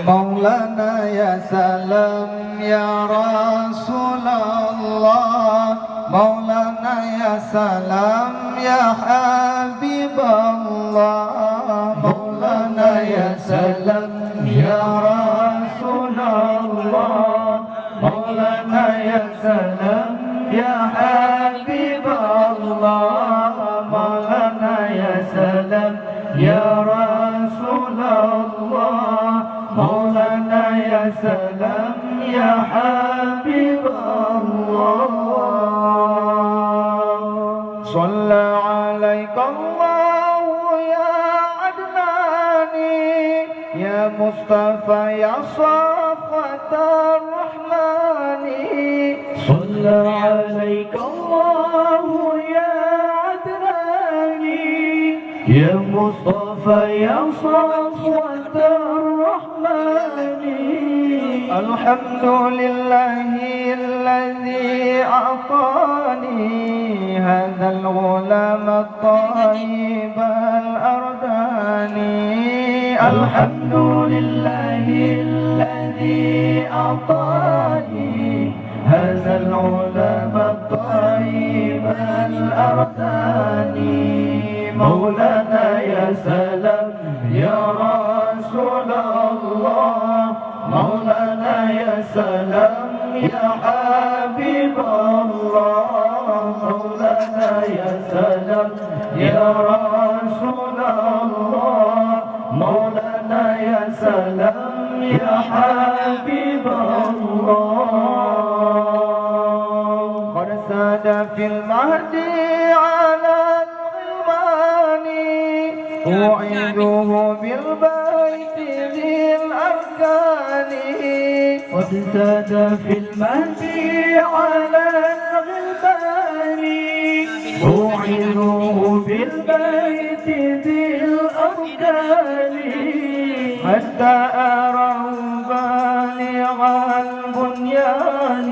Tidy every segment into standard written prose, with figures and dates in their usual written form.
مولانا يا سلام يا رسول الله مولانا يا سلام يا حبيب الله مولانا يا سلام يا رسول الله مولانا يا سلام يا حبيب الله مولانا يا سلام يا رسول الله مولانا يا سلام يا حبيب الله صلى عليك الله يا عدناني يا مصطفى يا صفوة الرحمن صلى عليك الله يا عدناني يا مصطفى يا صفوة الرحمن الحمد لله الذي أعطاني هذا الغلام الطيب الأرداني الحمد لله الذي أعطاني هذا الغلام الطيب الأرداني مولانا يا سلام يا رسول الله مولانا يا سلام يا حبيب الله مولانا يا سلام يا رسول الله مولانا يا سلام يا حبيب الله قد ساد في المهدي على الغلمان أعيده بالبيت ذي الأركان قد ساد في المهدي على الغلمان أعيده بالبيت ذي الأركان حتى أراه بالغ البنيان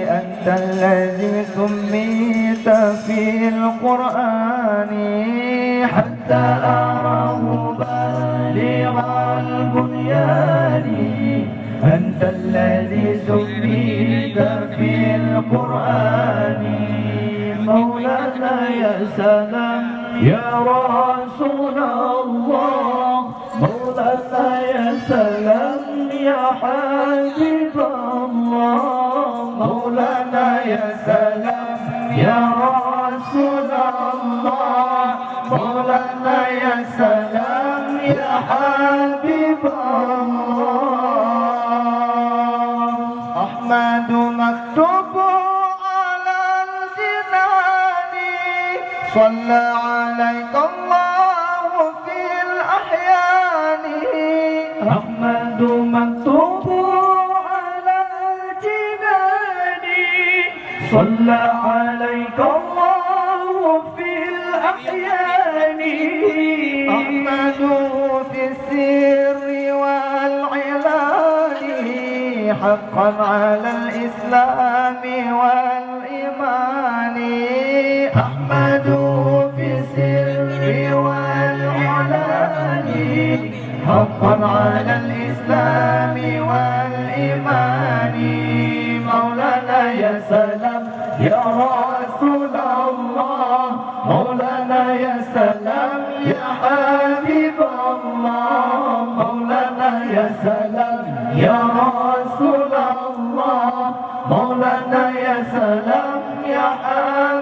أنت الذي سميت في القرآن حتى أراه بالغ البنيان أنت الذي سميت في القرآن مولانا يا سلام يا رسول الله مولانا يا سلام يا حبيب الله مولانا يا سلام يا رسول الله مولانا يا سلام يا حبيب الله أحمد مكتوب على الجنان صلى عليك الله في الأحيان أحمد مكتوب على الجنان صلى عليك الله في الأحيان أحمده في السر والعلان حقا على الإسلام والإيمان أحمده في السر والإعلان حقا على الإسلام والإيمان مولانا يا سلام يا رسول الله مولانا يا سلام يا حبيب الله مولانا يا سلام يا رسول الله مولانا يا سلام يا حبيب